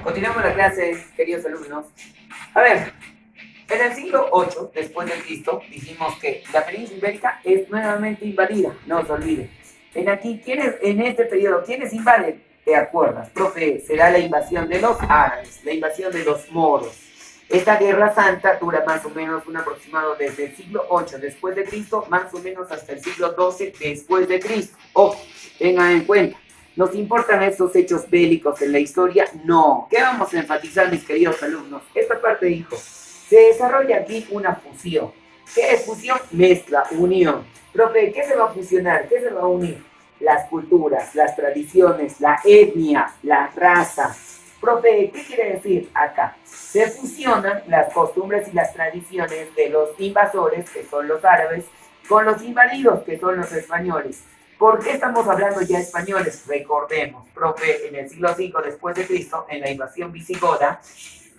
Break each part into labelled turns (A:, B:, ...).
A: Continuamos la clase, queridos alumnos. A ver, en el siglo VIII después de Cristo, dijimos que la península ibérica es nuevamente invadida, no se olviden. En este periodo, ¿quiénes invaden? ¿Te acuerdas? Profe, será la invasión de los árabes, la invasión de los moros. Esta guerra santa dura más o menos un aproximado desde el siglo VIII después de Cristo, más o menos hasta el siglo XII después de Cristo. Ojo, tengan en cuenta. ¿Nos importan estos hechos bélicos en la historia? No. ¿Qué vamos a enfatizar, mis queridos alumnos? Esta parte dijo, se desarrolla aquí una fusión. ¿Qué es fusión? Mezcla, unión. Profe, ¿qué se va a fusionar? ¿Qué se va a unir? Las culturas, las tradiciones, la etnia, la raza. Profe, ¿qué quiere decir acá? Se fusionan las costumbres y las tradiciones de los invasores, que son los árabes, con los invadidos, que son los españoles. ¿Por qué estamos hablando ya españoles? Recordemos, profe, en el siglo V después de Cristo, en la invasión visigoda,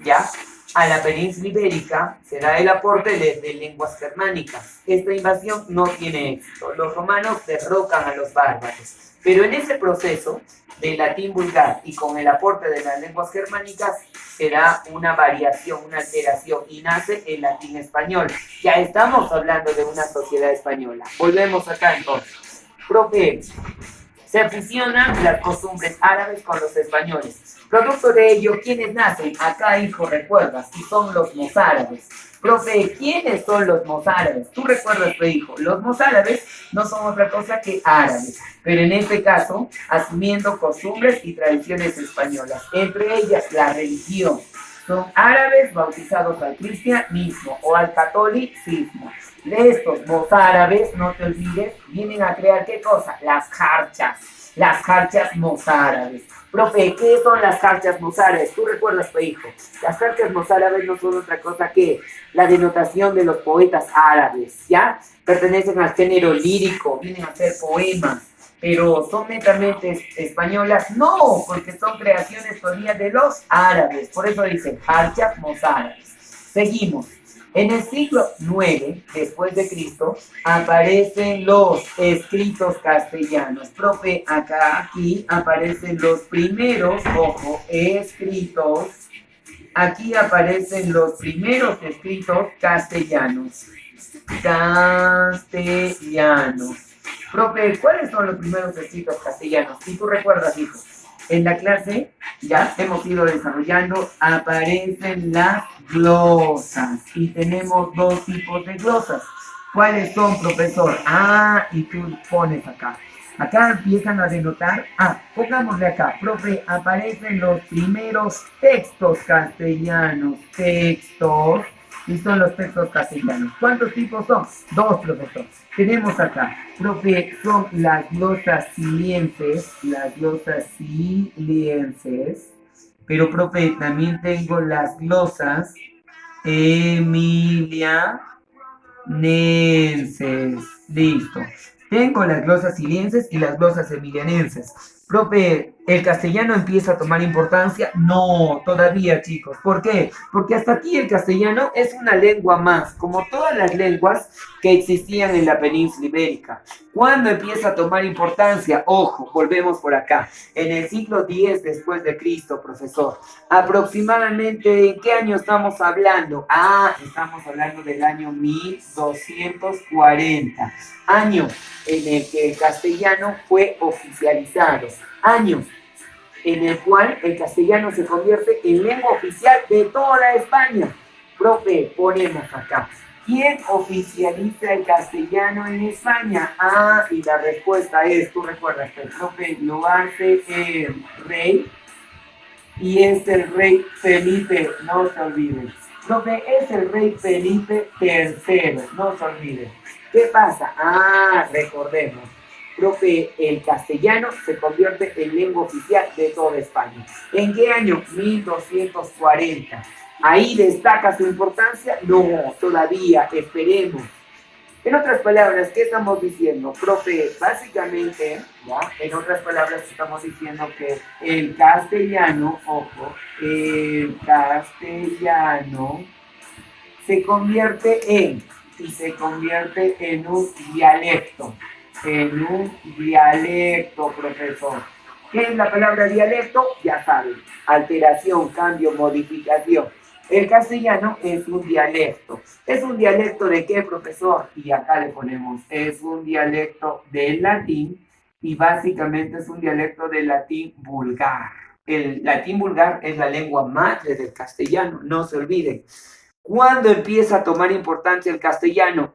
A: ya a la península ibérica se da el aporte de lenguas germánicas. Esta invasión no tiene éxito. Los romanos derrocan a los bárbaros. Pero en ese proceso del latín vulgar y con el aporte de las lenguas germánicas se da una variación, una alteración y nace el latín español. Ya estamos hablando de una sociedad española. Volvemos acá entonces. Profe, se fusionan las costumbres árabes con los españoles. Producto de ello, ¿quiénes nacen? Acá, hijo, recuerdas, y son los mozárabes. Profe, ¿quiénes son los mozárabes? Tú recuerdas, tu hijo, los mozárabes no son otra cosa que árabes, pero en este caso, asumiendo costumbres y tradiciones españolas, entre ellas la religión. Son árabes bautizados al cristianismo o al catolicismo. De estos mozárabes, no te olvides, vienen a crear ¿qué cosa? Las jarchas mozárabes. Profe, ¿qué son las jarchas mozárabes? ¿Tú recuerdas, tu hijo? Las jarchas mozárabes no son otra cosa que la denotación de los poetas árabes, ¿ya? Pertenecen al género lírico, vienen a ser poemas, pero son netamente españolas, no, porque son creaciones todavía de los árabes, por eso dicen jarchas mozárabes. Seguimos. En el siglo IX después de Cristo aparecen los escritos castellanos. Profe, aquí aparecen los primeros, ojo, escritos. Aquí aparecen los primeros escritos castellanos. Profe, ¿cuáles son los primeros escritos castellanos? Si tú recuerdas, hijo, en la clase ya hemos ido desarrollando, aparecen las glosas y tenemos dos tipos de glosas. ¿Cuáles son, profesor? Y tú pones acá. Acá empiezan a denotar, pongámosle acá, profe, aparecen los primeros textos castellanos, y son los textos castellanos. ¿Cuántos tipos son? Dos, profesor. Tenemos acá, profe, son las glosas silienses, pero, profe, también tengo las glosas emilianenses. Listo. Tengo las glosas silienses y las glosas emilianenses. Profe, ¿el castellano empieza a tomar importancia? No, todavía, chicos. ¿Por qué? Porque hasta aquí el castellano es una lengua más, como todas las lenguas que existían en la península ibérica. ¿Cuándo empieza a tomar importancia? Ojo, volvemos por acá. En el siglo X después de Cristo, profesor. Aproximadamente, ¿en qué año estamos hablando? Estamos hablando del año 1240. Año en el que el castellano fue oficializado. Año en el cual el castellano se convierte en lengua oficial de toda España. Profe, ponemos acá. ¿Quién oficializa el castellano en España? Y la respuesta es, tú recuerdas que el profe lo hace el rey, y es el rey Felipe, no se olviden. Profe, es el rey Felipe III, no se olviden. ¿Qué pasa? Recordemos. Profe, el castellano se convierte en lengua oficial de toda España. ¿En qué año? 1240. ¿Ahí destaca su importancia? No, todavía, esperemos. En otras palabras, ¿qué estamos diciendo? Profe, básicamente, ¿ya? En otras palabras, estamos diciendo que el castellano, ojo, el castellano se convierte en un dialecto, profesor. ¿Qué es la palabra dialecto? Ya saben, alteración, cambio, modificación. El castellano es un dialecto. ¿Es un dialecto de qué, profesor? Y acá le ponemos, es un dialecto del latín y básicamente es un dialecto del latín vulgar. El latín vulgar es la lengua madre del castellano, no se olviden. ¿Cuándo empieza a tomar importancia el castellano?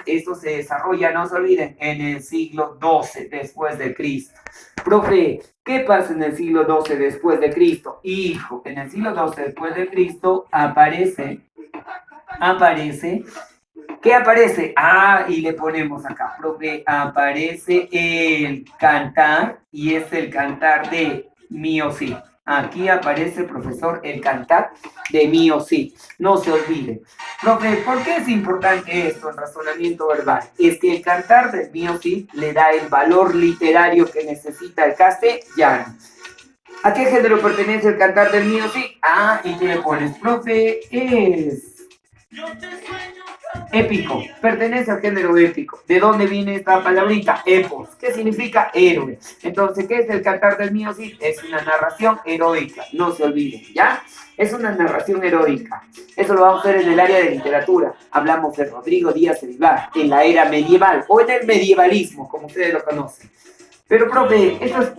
A: Esto se desarrolla, no se olviden, en el siglo XII después de Cristo. Profe, ¿qué pasa en el siglo XII después de Cristo? Hijo, en el siglo XII después de Cristo aparece, ¿qué aparece? Y le ponemos acá, profe, aparece el cantar y es el cantar de Mío Sí. Aquí aparece, profesor, el cantar de Mío Sí. No se olvide. Profe, ¿por qué es importante esto en razonamiento verbal? Es que el cantar de Mío Sí le da el valor literario que necesita el castellano. ¿A qué género pertenece el cantar del Mío Sí? Y tú le pones, profe, es épico, pertenece al género épico. ¿De dónde viene esta palabrita? Epos. ¿Qué significa héroe? Entonces, ¿qué es el cantar del Mío Sí? Es una narración heroica, no se olviden, ¿ya? Es una narración heroica. Eso lo vamos a ver en el área de literatura. Hablamos de Rodrigo Díaz de Vivar, en la era medieval o en el medievalismo, como ustedes lo conocen. Pero, profe, ¿esto es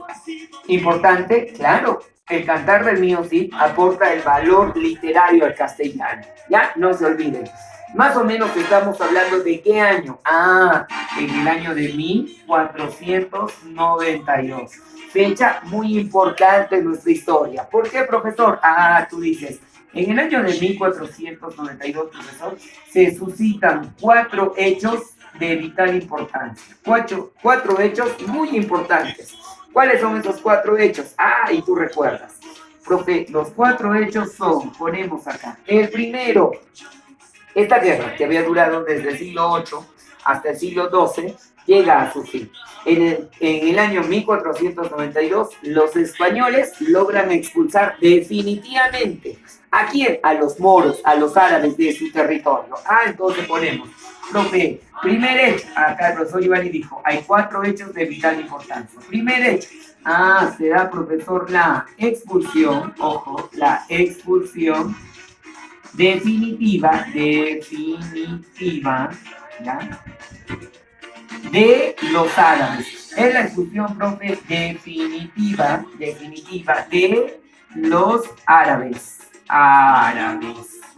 A: importante? Claro. El cantar del Mío Sí aporta el valor literario al castellano. ¿Ya? No se olviden. Más o menos estamos hablando de qué año. En el año de 1492. Fecha muy importante en nuestra historia. ¿Por qué, profesor? Tú dices, en el año de 1492, profesor, se suscitan 4 hechos de vital importancia. Cuatro hechos muy importantes. ¿Cuáles son esos 4 hechos? Y tú recuerdas. Profe, los 4 hechos son, ponemos acá. El primero, esta guerra que había durado desde el siglo VIII hasta el siglo XII, llega a su fin. En el año 1492, los españoles logran expulsar definitivamente ¿a quién? A los moros, a los árabes de su territorio. Entonces ponemos, profe, primer hecho, acá el profesor Giovanni dijo, hay 4 hechos de vital importancia. Primer hecho, será, profesor, la expulsión, ojo, la expulsión definitiva, ¿ya? De los árabes. Es la expulsión, profe, definitiva de los árabes.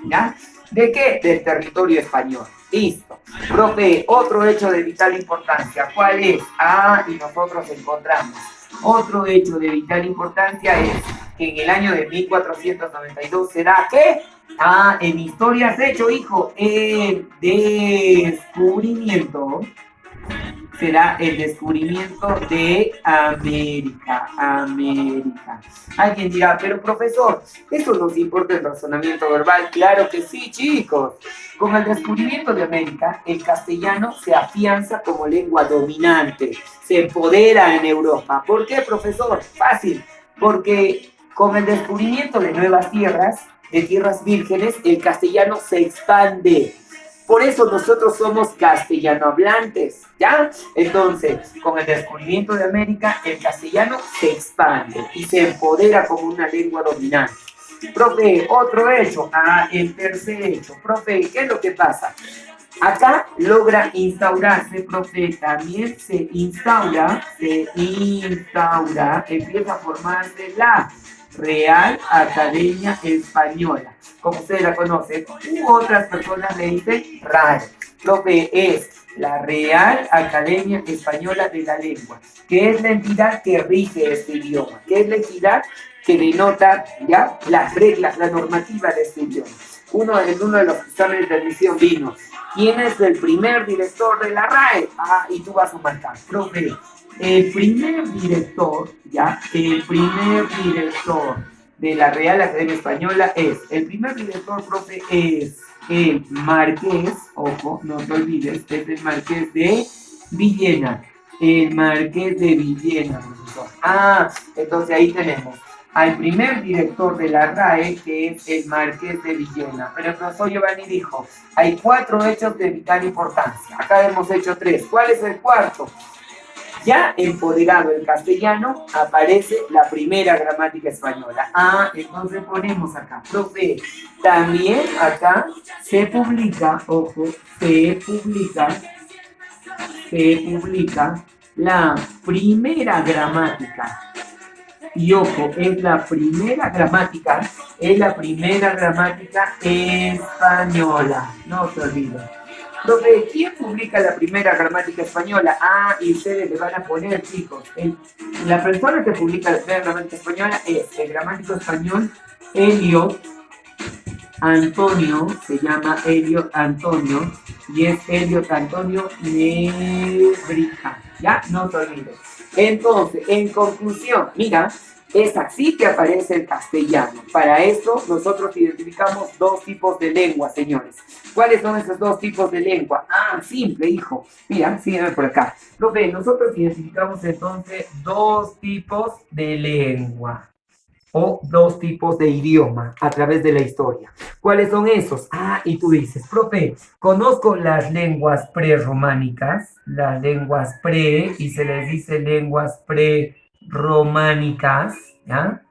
A: ¿Ya? ¿De qué? Del territorio español. Listo. Profe, otro hecho de vital importancia. ¿Cuál es? Y nosotros encontramos. Otro hecho de vital importancia es que en el año de 1492 será ¿qué? En historia has hecho, hijo, el descubrimiento. Será el descubrimiento de América. Alguien dirá, pero profesor, ¿eso nos importa el razonamiento verbal? Claro que sí, chicos. Con el descubrimiento de América, el castellano se afianza como lengua dominante, se empodera en Europa. ¿Por qué, profesor? Fácil, porque con el descubrimiento de nuevas tierras, de tierras vírgenes, el castellano se expande. Por eso nosotros somos castellano hablantes, ¿ya? Entonces, con el descubrimiento de América, el castellano se expande y se empodera como una lengua dominante. Profe, otro hecho, el tercer hecho. Profe, ¿qué es lo que pasa? Acá logra instaurarse, profe, también se instaura, empieza a formarse la Real Academia Española, como ustedes la conocen, u otras personas le dicen RAE. Profe, es la Real Academia Española de la Lengua, que es la entidad que rige este idioma, que es la entidad que denota ya las reglas, la normativa de este idioma. En uno de los exámenes de admisión vino, ¿quién es el primer director de la RAE? Y tú vas a marcar, profe, el primer director de la Real Academia Española el primer director, profe, es el Marqués, ojo, no te olvides, es el Marqués de Villena. El Marqués de Villena, profesor. Entonces ahí tenemos al primer director de la RAE, que es el Marqués de Villena. Pero el profesor Giovanni dijo, hay 4 hechos de vital importancia. Acá hemos hecho 3. ¿Cuál es el cuarto? Ya empoderado el castellano, aparece la primera gramática española. Ah, entonces ponemos acá, profe, también acá se publica, ojo, se publica la primera gramática. Y ojo, es la primera gramática española. No se olviden. Profe, ¿quién publica la primera gramática española? Ah, y ustedes le van a poner, chicos. La persona que publica la primera gramática española es el gramático español Elio Antonio, se llama Elio Antonio, y es Elio Antonio Nebrija. Ya, no se olviden. Entonces, en conclusión, mira, es así que aparece el castellano. Para eso nosotros identificamos dos tipos de lengua, señores. ¿Cuáles son esos dos tipos de lengua? Ah, simple, hijo. Mira, sígueme por acá. Profe, nosotros identificamos entonces dos tipos de lengua o dos tipos de idioma a través de la historia. ¿Cuáles son esos? Ah, y tú dices, profe, conozco las lenguas prerrománicas, las lenguas pre, y se les dice lenguas prerrománicas, ¿ya?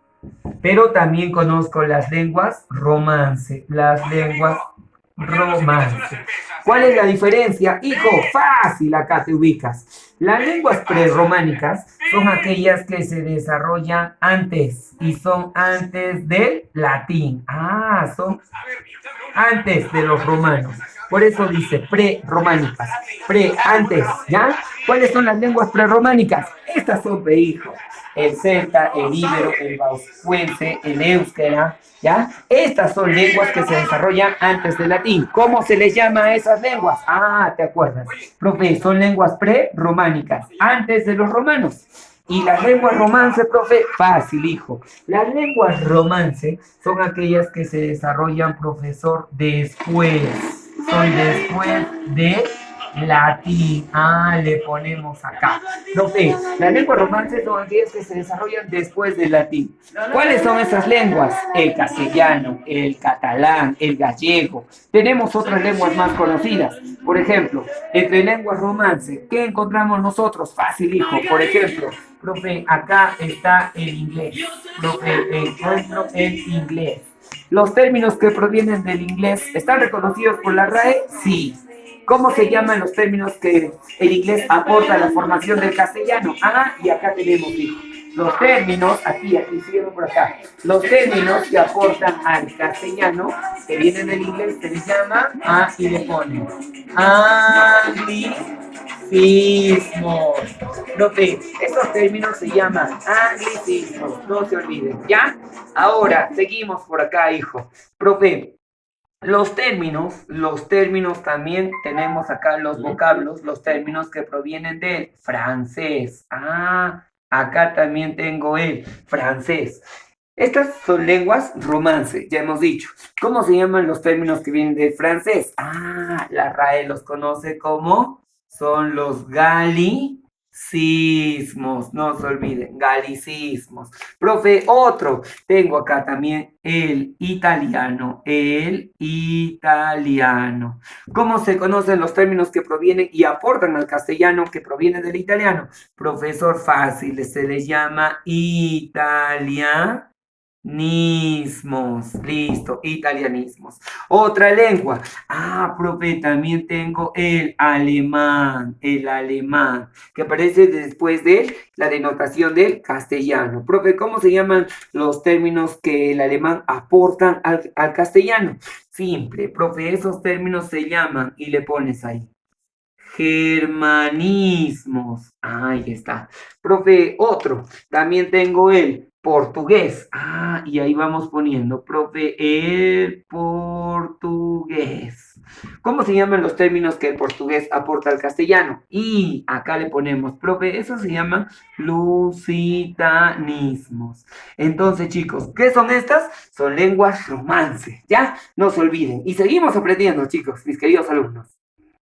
A: Pero también conozco las lenguas romance, ¿Cuál es la diferencia? Hijo, fácil, acá te ubicas. Las lenguas prerrománicas son aquellas que se desarrollan antes y son antes del latín. Ah, son antes de los romanos. Por eso dice prerrománicas. Antes, ¿ya? ¿Cuáles son las lenguas prerrománicas? Estas son, hijo. El celta, el íbero, el vascuence, el éuskera, ¿ya? Estas son lenguas que se desarrollan antes del latín. ¿Cómo se les llama a esas lenguas? Ah, ¿te acuerdas? Profe, son lenguas prerrománicas, antes de los romanos. Y las lenguas romance, profe, fácil, hijo. Las lenguas romance son aquellas que se desarrollan, profesor, después. Son después de latín. Ah, le ponemos acá. Profe, las lenguas romances son aquellas que se desarrollan después del latín. ¿Cuáles son esas lenguas? El castellano, el catalán, el gallego. Tenemos otras lenguas más conocidas. Por ejemplo, entre lenguas romance, ¿qué encontramos nosotros? Fácil, hijo. Por ejemplo, profe, acá está el inglés. Profe, ejemplo, el inglés. Los términos que provienen del inglés, ¿están reconocidos por la RAE? Sí. ¿Cómo se llaman los términos que el inglés aporta a la formación del castellano? Ah, y acá tenemos, hijo. Los términos, aquí, siguen por acá. Los términos que aportan al castellano, que vienen del inglés, se les llama, y le ponen anglicismos. Profe, estos términos se llaman anglicismos, no se olviden, ¿ya? Ahora, seguimos por acá, hijo. Profe, los términos también tenemos acá los vocablos, los términos que provienen del francés. Ah, acá también tengo el francés. Estas son lenguas romance, ya hemos dicho. ¿Cómo se llaman los términos que vienen del francés? Ah, la RAE los conoce como son los galicismos, no se olviden, galicismos. Profe, otro, tengo acá también el italiano. ¿Cómo se conocen los términos que provienen y aportan al castellano que provienen del italiano? Profesor, fácil, se les llama italianismos. Listo, italianismos. Otra lengua. Ah, profe, también tengo el alemán, que aparece después de la denotación del castellano. Profe, ¿cómo se llaman los términos que el alemán aportan al castellano? Simple, profe, esos términos se llaman, y le pones ahí, germanismos. Ahí está. Profe, otro. También tengo el portugués. Ah, y ahí vamos poniendo, profe, el portugués. ¿Cómo se llaman los términos que el portugués aporta al castellano? Y acá le ponemos, profe, eso se llama lusitanismos. Entonces, chicos, ¿qué son estas? Son lenguas romance, ¿ya? No se olviden. Y seguimos aprendiendo, chicos, mis queridos alumnos.